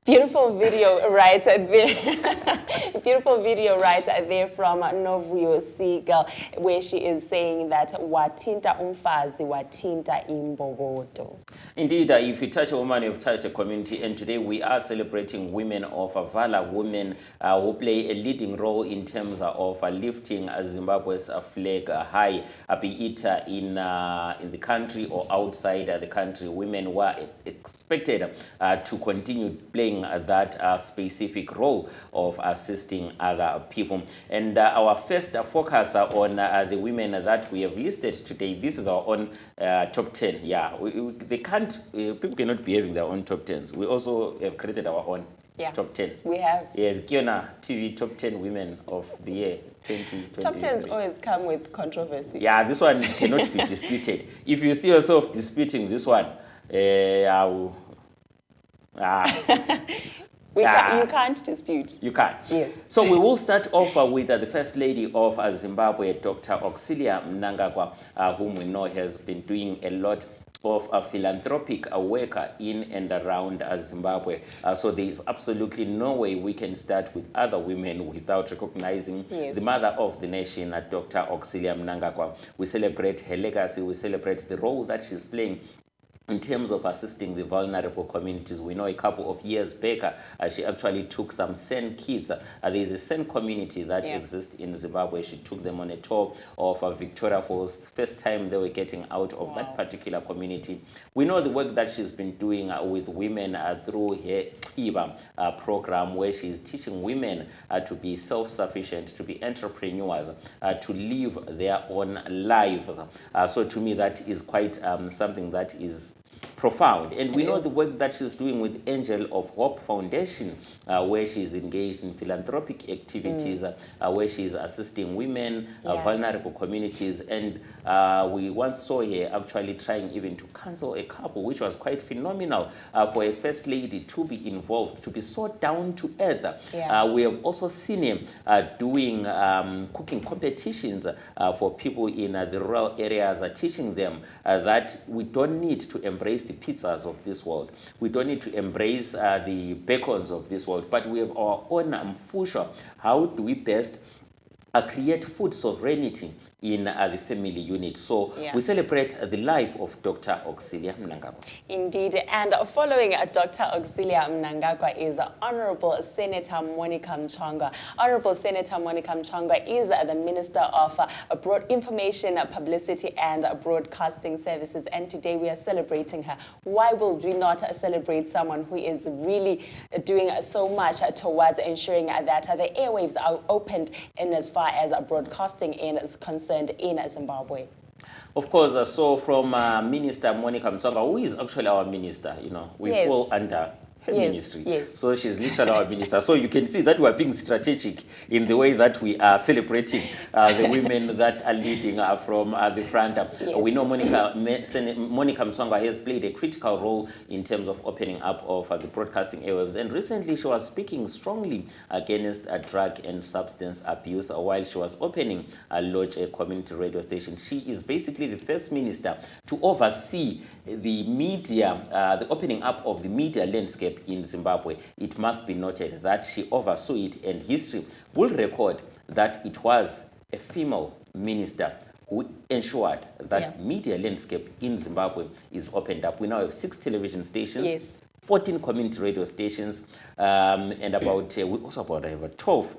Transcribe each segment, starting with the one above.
Beautiful video right there. Beautiful video right there from Novuyo Seagull, where she is saying that watinta umfazi watinta imbobodo. Indeed, if you touch a woman, you've touched a community, and today we are celebrating women of valor, women who play a leading role in terms of lifting Zimbabwe's flag high, be it in the country or outside the country. Women were expected to continue playing that specific role of assisting other people. And our first focus on the women that we have listed today. This is our own top 10. Yeah, they can't. People cannot be having their own top 10s. We also have created our own top 10. We have. Yeah, the KeYona TV top 10 women of the year 2020. Top 10s always come with controversy. Yeah, this one cannot be disputed. If you see yourself disputing this one, You can't dispute. You can't. Yes. So we will start off with the First Lady of Zimbabwe, Dr. Auxilia Mnangagwa, whom we know has been doing a lot of philanthropic work in and around Zimbabwe. So there is absolutely no way we can start with other women without recognizing the mother of the nation, Dr. Auxilia Mnangagwa. We celebrate her legacy, we celebrate the role that she's playing in terms of assisting the vulnerable communities. We know a couple of years back, she actually took some Sen kids. There is a Sen community that exists in Zimbabwe. She took them on a tour of Victoria Falls. First time they were getting out of that particular community. We know the work that she's been doing with women through her IVA program, where she's teaching women to be self-sufficient, to be entrepreneurs, to live their own lives. So to me, that is quite something that is profound. And we know the work that she's doing with Angel of Hope Foundation, where she's engaged in philanthropic activities, where she's assisting women, vulnerable communities. And we once saw her actually trying even to counsel a couple, which was quite phenomenal for a First Lady to be involved, to be so down to earth. We have also seen her doing cooking competitions for people in the rural areas, teaching them that we don't need to embrace the pizzas of this world. We don't need to embrace the bacons of this world, but we have our own mfusha. How do we best create food sovereignty in the family unit? So we celebrate the life of Dr. Auxilia Mnangagwa. Indeed, and following Dr. Auxilia Mnangagwa is Honorable Senator Monica Mchangwa. Honorable Senator Monica Mchangwa is the Minister of Information, Publicity and Broadcasting Services, and today we are celebrating her. Why will we not celebrate someone who is really doing so much towards ensuring that the airwaves are opened in as far as broadcasting is concerned in Zimbabwe? Of course, so from Minister Monica Mchangwa, who is actually our minister, you know, we fall under her ministry. So she's literally our minister. So you can see that we are being strategic in the way that we are celebrating the women that are leading from the front. We know Monica Mchangwa has played a critical role in terms of opening up of the broadcasting airwaves. And recently she was speaking strongly against drug and substance abuse while she was opening Lodge, a community radio station. She is basically the first minister to oversee the media, the opening up of the media landscape in Zimbabwe. It must be noted that she oversaw it, and history will record that it was a female minister who ensured that media landscape in Zimbabwe is opened up. We now have 6 television stations, 14 community radio stations, and about we also have 12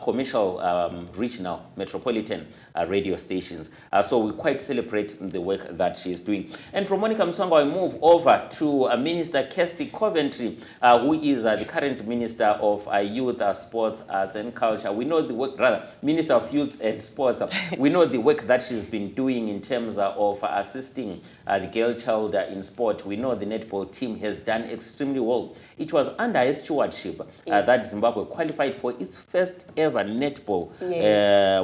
commercial, regional, metropolitan radio stations. So we quite celebrate the work that she is doing. And from Monica Mchangwa, I move over to Minister Kirsty Coventry, who is the current Minister of Youth, Sports, Arts and Culture. We know the work, rather, Minister of Youth and Sports. We know the work that she's been doing in terms of assisting the girl child in sport. We know the netball team has done extremely well. It was under his stewardship that Zimbabwe qualified for its first ever netball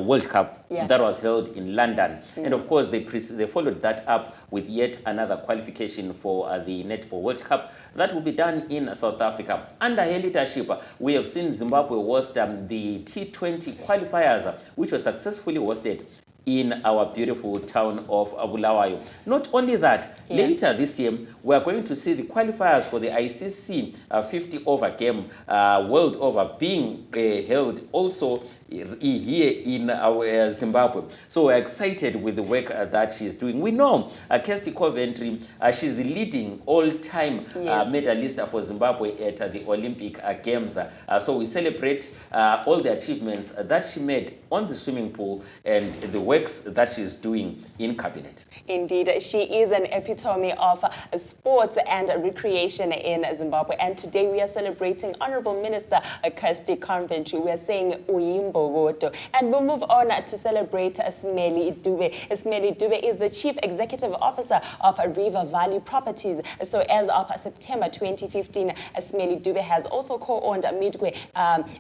World Cup that was held in London. And of course, they followed that up with yet another qualification for the Netball World Cup that will be done in South Africa. Under her leadership, we have seen Zimbabwe host the T20 qualifiers, which were successfully hosted in our beautiful town of Bulawayo. Not only that, later this year, we are going to see the qualifiers for the ICC 50 over game world over being held also here in our Zimbabwe. So we're excited with the work that she's doing. We know Kirsty Coventry, she's the leading all-time medalist for Zimbabwe at the Olympic Games. So we celebrate all the achievements that she made on the swimming pool and the works that she's doing in cabinet. Indeed, she is an epitome of sports and recreation in Zimbabwe. And today we are celebrating Honorable Minister Kirsty Coventry. We are saying Uyimbogodo. And we'll move on to celebrate Smeli Dube. Smeli Dube is the Chief Executive Officer of River Valley Properties. So as of September 2015, Smeli Dube has also co-owned Midway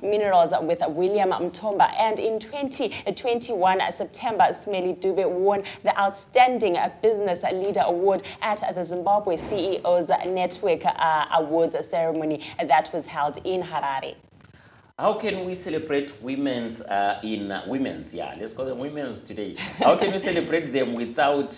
Minerals with William Mtomba. And in 2021 September, Smeli Dube won the Outstanding Business Leader Award at the Zimbabwe CEOs Network Awards ceremony that was held in Harare. How can we celebrate women's let's call them women's today. How can we celebrate them without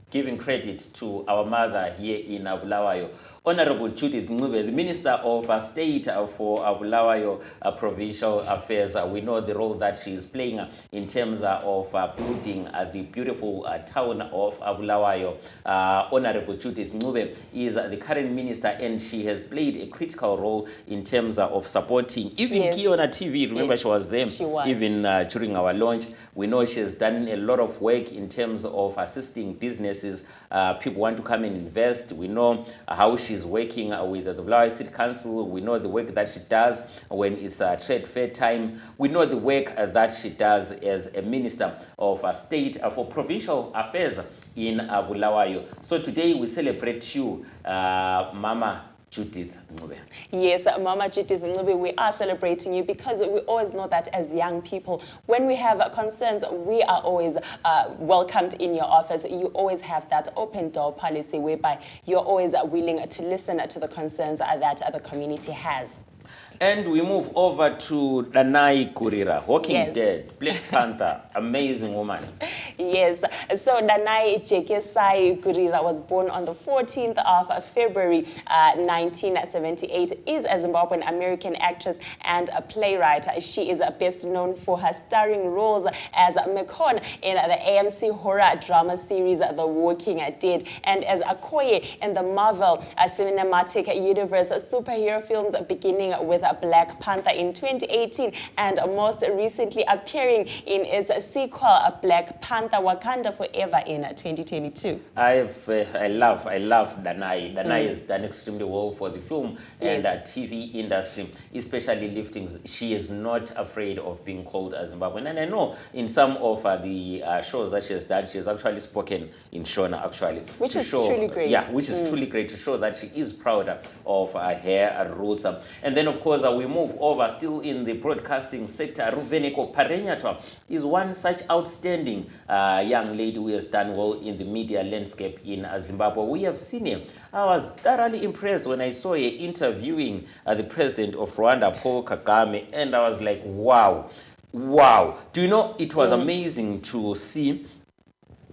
giving credit to our mother here in Bulawayo? Honorable Judith Ncube, the Minister of State for Bulawayo Provincial Affairs. We know the role that she is playing in terms of building the beautiful town of Bulawayo. Honorable Judith Ncube is the current minister, and she has played a critical role in terms of supporting even KeYona TV. Remember, she was there even during our launch. We know she has done a lot of work in terms of assisting businesses. People want to come and invest. We know how she's working with the Bulawayo City Council. We know the work that she does when it's trade fair time. We know the work that she does as a Minister of State for Provincial Affairs in Bulawayo. So today we celebrate you, Mama Judith Ncube. Yes, Mama Judith Ncube, we are celebrating you because we always know that as young people, when we have concerns, we are always welcomed in your office. You always have that open door policy whereby you're always willing to listen to the concerns that the community has. And we move over to Danai Gurira, Walking Dead, Black Panther, amazing woman. Yes, so Danai Jekesai Gurira was born on the 14th of February 1978, is a Zimbabwean American actress and a playwright. She is best known for her starring roles as Mekon in the AMC horror drama series The Walking Dead and as Okoye in the Marvel Cinematic Universe superhero films, beginning with Black Panther in 2018 and most recently appearing in its sequel Black Panther Wakanda Forever in 2022. I love Danai. Danai has done extremely well for the film and TV industry, especially liftings. She is not afraid of being called a Zimbabwean. And I know in some of the shows that she has done, she has actually spoken in KeYona, actually. Which is truly great. Yeah, which is truly great to show that she is proud of her roots. And then, of course, we move over still in the broadcasting sector. Ruveneko Parenyatwa is one such outstanding young lady who has done well in the media landscape in Zimbabwe. We have seen her. I was thoroughly impressed when I saw her interviewing the president of Rwanda, Paul Kagame, and I was like, wow. Do you know, it was amazing to see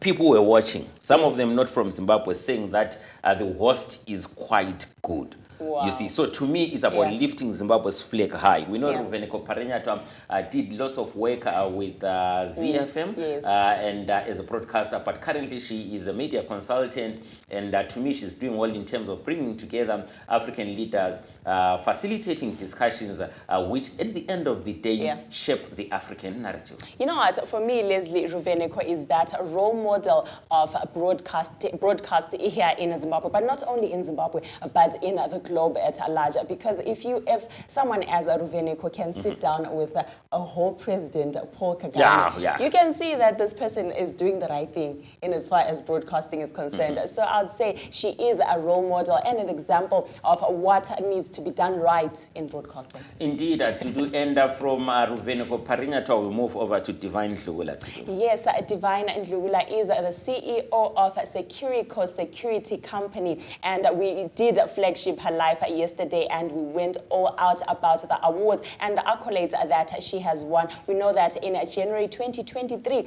people were watching, some of them not from Zimbabwe, saying that the host is quite good. Wow. You see, so to me, it's about lifting Zimbabwe's flag high. We know Ruveneko Parenyatwa did lots of work with ZFM and as a broadcaster, but currently she is a media consultant, and to me, she's doing well in terms of bringing together African leaders, facilitating discussions which, at the end of the day, shape the African narrative. You know what? For me, Leslie, Ruveneko is that role model of broadcast here in Zimbabwe, but not only in Zimbabwe, but in the globe at large. Because if someone as a Ruveneko can sit down with a whole president, Paul Kagame, you can see that this person is doing the right thing in as far as broadcasting is concerned. So I'd say she is a role model and an example of what needs to be done right in broadcasting. Indeed, to end up from Ruveneko Parenyatwa, we move over to Divine Ndlugula. Yes, Divine Ndlugula is the CEO of Securico Security Company, and we did a flagship life yesterday, and we went all out about the awards and the accolades that she has won. We know that in January 2023,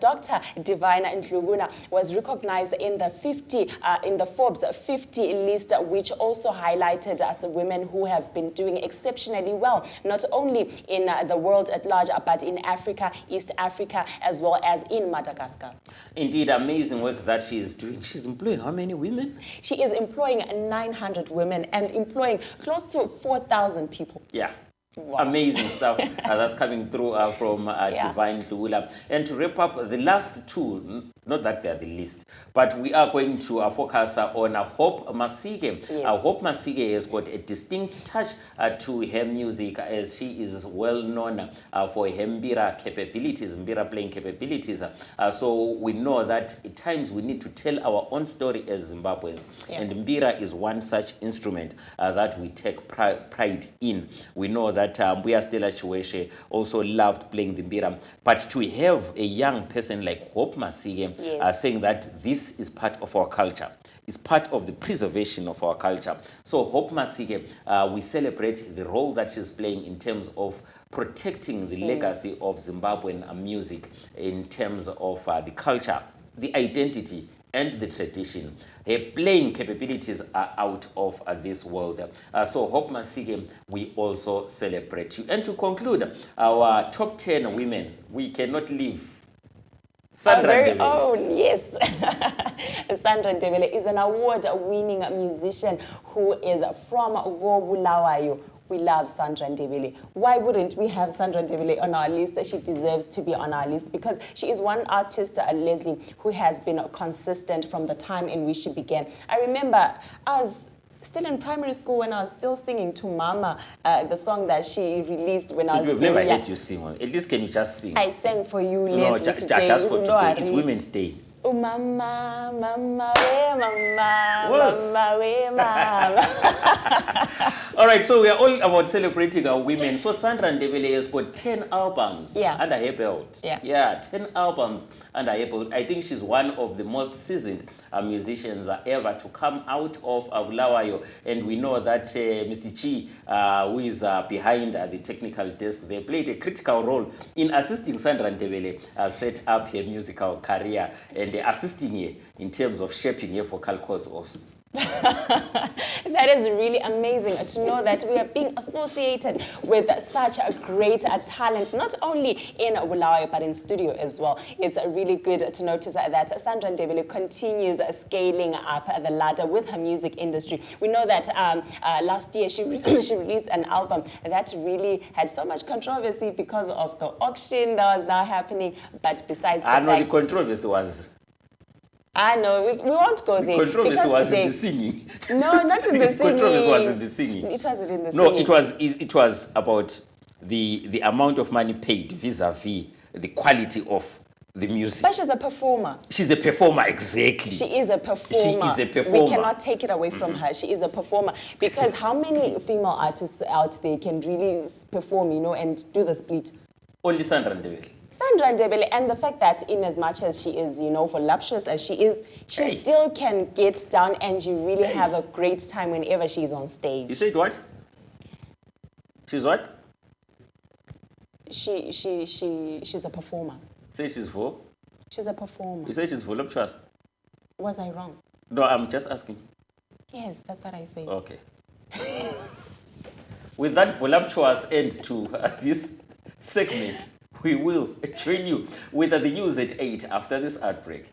Dr. Divine Ndluguna was recognized in the Forbes 50 list, which also highlighted us women who have been doing exceptionally well, not only in the world at large, but in Africa, East Africa, as well as in Madagascar. Indeed, amazing work that she's doing. She's employing how many women? She is employing 900 women and employing close to 4,000 people. Yeah. Wow. Amazing stuff that's coming through from Divine Ndluguna. And to wrap up, the last two, not that they're the least, but we are going to focus on Hope Masike. Yes. Hope Masike has got a distinct touch to her music, as she is well known for her mbira capabilities, mbira playing capabilities. So we know that at times we need to tell our own story as Zimbabweans. Yeah. And mbira is one such instrument that we take pride in. We know that Mbuya Stella Chiweshe also loved playing the mbira, but to have a young person like Hope Masike yes. saying that this is part of our culture, is part of the preservation of our culture. So Hope Masike, we celebrate the role that she's playing in terms of protecting the legacy of Zimbabwean music, in terms of the culture, the identity, and the tradition. Her playing capabilities are out of this world. So Hope Masike, we also celebrate you. And to conclude, our top 10 women, we cannot leave Sandra Our very Ndebele. own, yes. Sandra Ndebele is an award-winning musician who is from Bulawayo. We love Sandra Ndebele. Why wouldn't we have Sandra Ndebele on our list? She deserves to be on our list because she is one artist, Leslie, who has been consistent from the time in which she began. I remember I was still in primary school when I was still singing to Mama, the song that she released when I was We've very never young. heard you sing one. At least can you just sing? I sang for you, No, Leslie, just today. for today. It's Women's Day. Oh, mama, mama, we mama, Yes. mama, we mama. All right, so we are all about celebrating our women. So Sandra Ndebele has got 10 albums under her belt. Yeah, 10 albums under her belt. I think she's one of the most seasoned musicians ever to come out of Bulawayo. And we know that Mr. Chi, who is behind the technical desk, they played a critical role in assisting Sandra Ndebele set up her musical career and assisting her in terms of shaping her vocal cords also. That is really amazing to know that we are being associated with such a great talent, not only in Bulawayo but in studio as well. It's really good to notice that Sandra Ndebele continues scaling up the ladder with her music industry. We know that last year she released an album that really had so much controversy because of the auction that was now happening. But besides I know the controversy was... I know, we won't go there. The controversy was in the singing. No, not in the singing. The controversy was in the singing. It wasn't in the no, singing. No, it was about the amount of money paid vis-a-vis the quality of the music. But she's a performer. She's a performer, exactly. She is a performer. She is a performer. We cannot take it away from her. She is a performer. Because how many female artists out there can really perform, and do the split? Only Sandra Ndebele. Sandra Ndebele, and the fact that in as much as she is, voluptuous as she is, she still can get down and you really have a great time whenever she's on stage. You said what? She's what? She's a performer. Say she's for? She's a performer. You said she's voluptuous? Was I wrong? No, I'm just asking. Yes, that's what I said. Okay. With that voluptuous end to this segment, we will join you with the news at 8 after this outbreak.